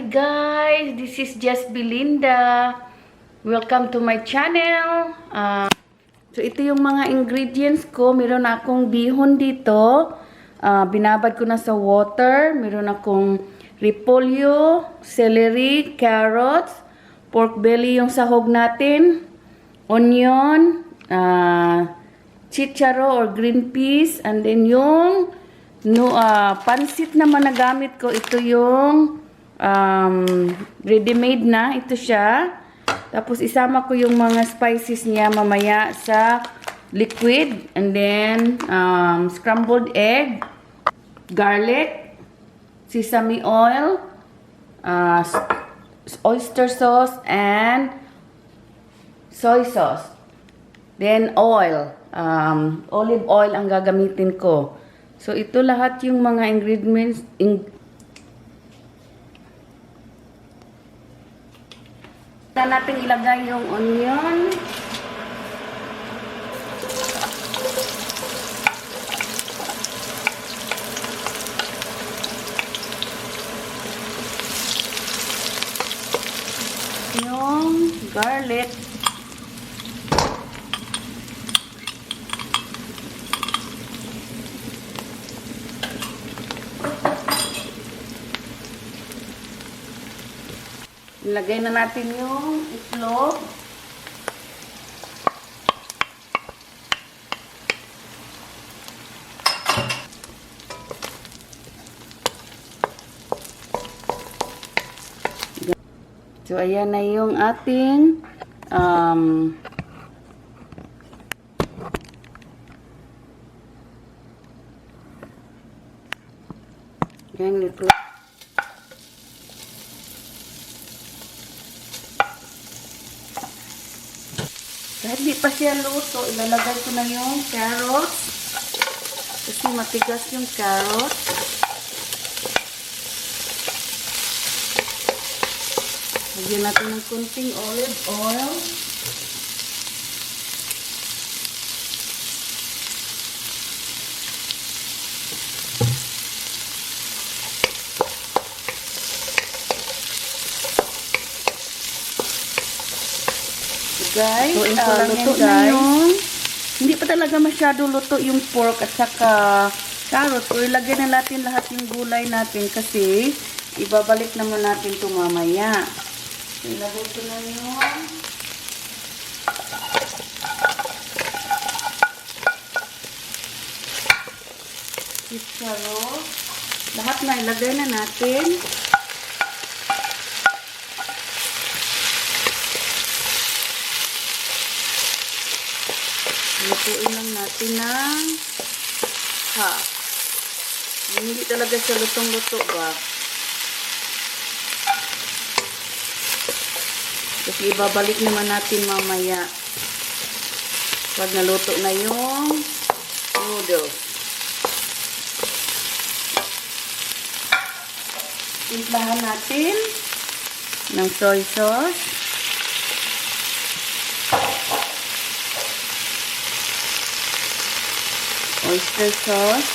guys, this is just Belinda. Welcome to my channel. So ito yung mga ingredients ko. Meron akong bihon dito. Binabad ko na sa water. Meron akong repolyo, celery, carrots, pork belly yung sahog natin, onion, chicharo or green peas, and then yung pansit naman na gamit ko. Ito yung ready-made na. Ito siya. Tapos isama ko yung mga spices niya mamaya sa liquid. And then scrambled egg, garlic, sesame oil, oyster sauce, and soy sauce. Then oil. Olive oil ang gagamitin ko. So ito lahat yung mga ingredients. Natin ilagay yung onion. Yung garlic. Ilagay na natin yung itlog. So, ayan na yung ating yung itlog. Kahit di pa siya luto, ilalagay ko na yung carrots. Kasi matigas yung carrots. Lagyan natin ng kunting olive oil. Guys, so, luto na yung hindi pa talaga masyado luto yung pork at saka carrots. So, ilagay na natin lahat yung gulay natin kasi ibabalik naman natin ito mamaya. So, ilagay ko na yung chicharo. Lahat na ilagay na natin. Lutuin lang natin ng half. Hindi talaga siya lutong-luto ba? Kasi ibabalik naman natin mamaya. Pag naluto na yung noodles. Timplahan natin ng soy sauce. Oyster sauce.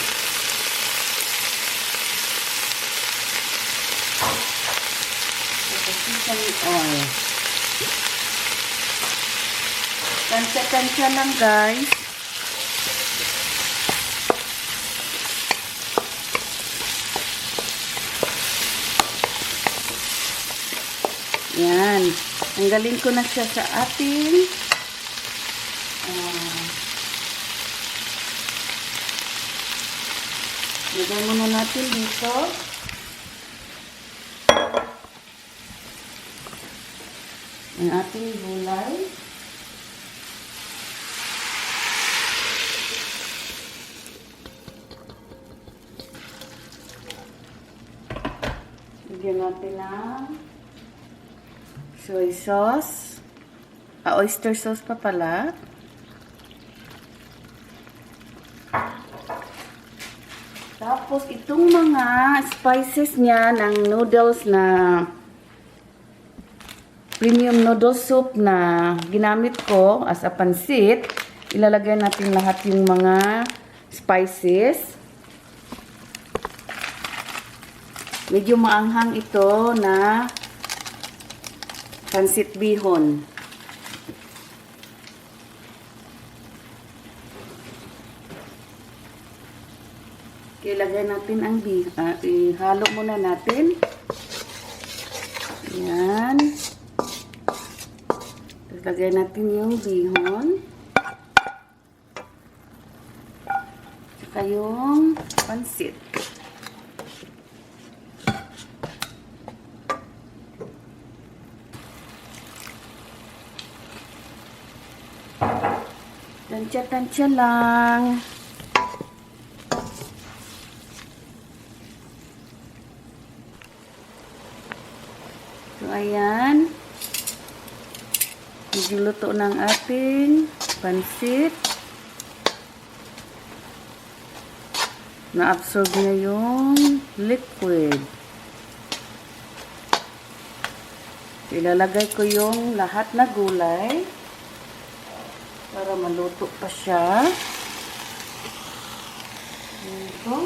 Sesame oil. Tansya-tansya lang guys. Yan. Tanggalin ko na siya sa ating lagay muna natin dito. Ang ating gulay. Lagyan natin ng soy sauce. Oyster sauce pa pala. Tapos, itong mga spices niya ng noodles na premium noodle soup na ginamit ko as a pansit, ilalagay natin lahat yung mga spices. Medyo maanghang ito na pansit bihon. Ilagay natin ang ihalo muna natin. Yan. Ilagay natin yung bihon. Saka yung pansit. Tansya-tansya lang. So, ayan. Nagluluto ng ating pansit. Na-absorb na yung liquid. Ilalagay ko yung lahat na gulay para maluto pa siya. Ito.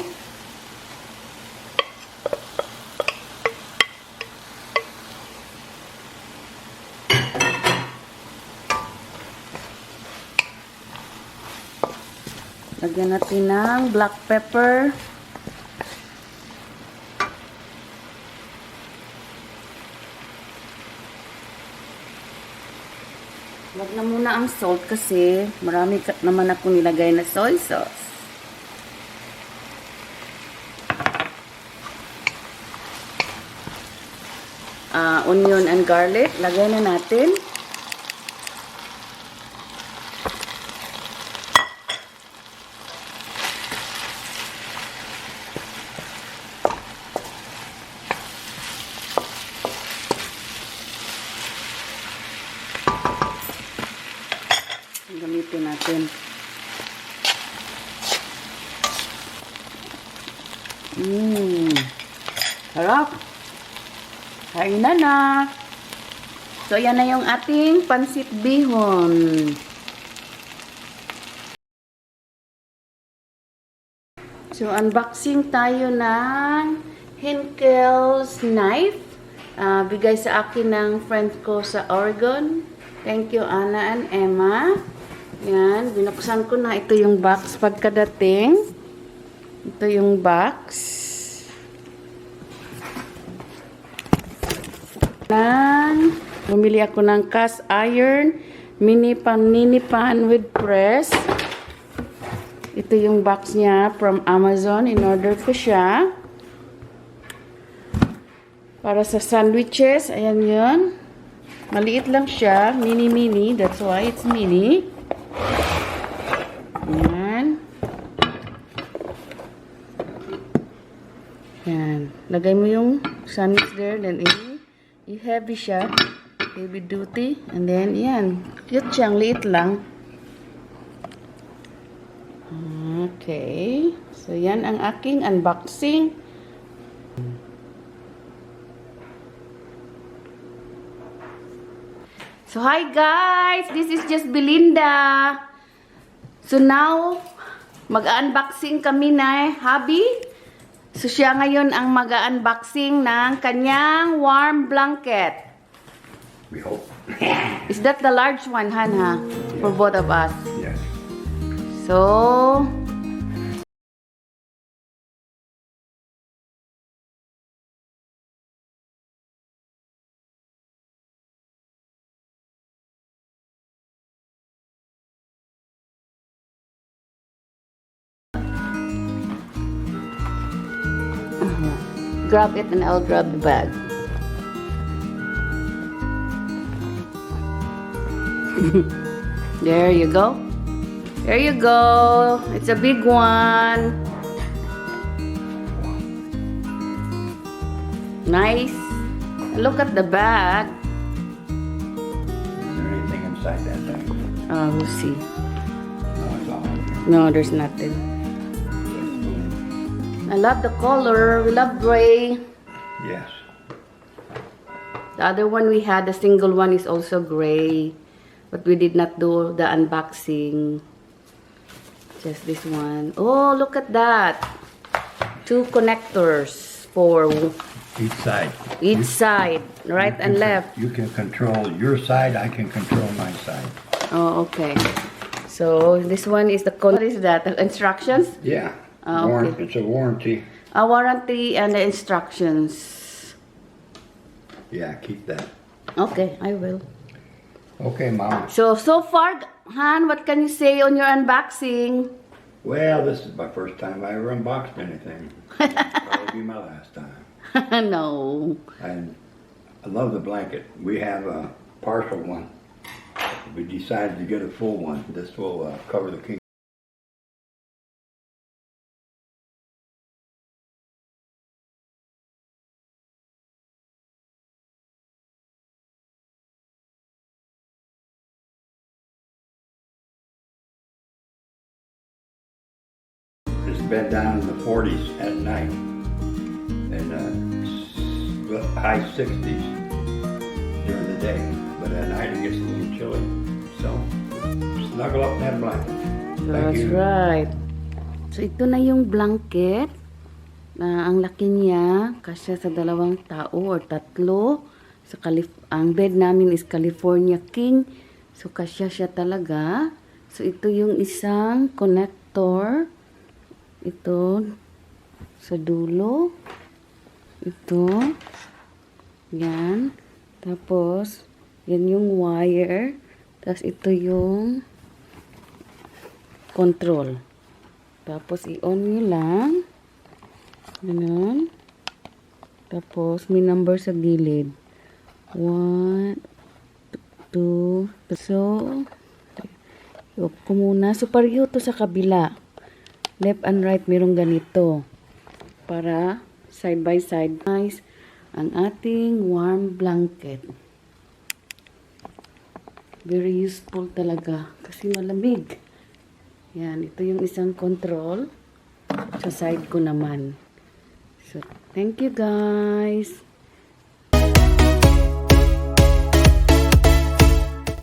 Lagyan natin ng black pepper. Wag na muna ang salt kasi marami naman ako nilagay na soy sauce. Onion and garlic. Lagay na natin. Gamitin natin. Harap. Kain na. So, yan na yung ating pansit bihon. So, unboxing tayo ng Henkel's knife. Bigay sa akin ng friend ko sa Oregon. Thank you, Anna and Emma. Yan, binuksan ko na. Ito yung box pagkadating. Ito yung box. Bumili ako ng cast iron mini pan with press. Ito yung box niya from Amazon. In-order ko siya. Para sa sandwiches. Ayan yun. Maliit lang siya. Mini. That's why it's mini. Ayan. Ayan. Lagay mo yung sandwich there. Then, i-heavy siya. Heavy duty. And then, yan. Cute siyang. Liit lang. Okay. So, yan ang aking unboxing. So, hi guys! This is just Belinda. So, now, mag-unboxing kami na hubby. So, siya ngayon ang mag-unboxing ng kanyang warm blanket. We hope. Is that the large one, Han, for both of us? Yes. So, grab it and I'll grab the bag. There you go. There you go. It's a big one. Nice. Look at the bag. Is there anything inside that thing? We'll see. No, it's all in there. No, there's nothing. I love the color. We love gray. Yes. The other one we had, the single one, is also gray. But we did not do the unboxing. Just this one. Oh, look at that. 2 connectors for Each side. Each side, right You and can- left. You can control your side, I can control my side. Oh, okay. So this one is what is that? The instructions? Yeah. Okay. It's a warranty. A warranty and the instructions. Yeah, keep that. Okay, I will. Okay, Mom. So far, Han, what can you say on your unboxing? Well, this is my first time I ever unboxed anything. Probably be my last time. No. And I love the blanket. We have a partial one. We decided to get a full one. This will cover the king. It's been down in the 40s at night and high 60s during the day. But at night it gets a little chilly. So snuggle up in that blanket. Thank That's you. right. So ito na yung blanket. Ang laki niya, kasya sa 2 tao or 3. Ang bed namin is California King. So kasya siya talaga. So ito yung isang connector. Ito sa dulo. Ito. Yan. Tapos, yan yung wire. Tapos ito yung control. Tapos i-on nyo lang. Ganun. Tapos may number sa gilid. 1, 2. So, i-off ko muna. So, pareho to sa kabila. Left and right, merong ganito. Para side by side. Nice. Ang ating warm blanket. Very useful talaga. Kasi malamig. Yan. Ito yung isang control. Sa side ko naman. So, thank you guys.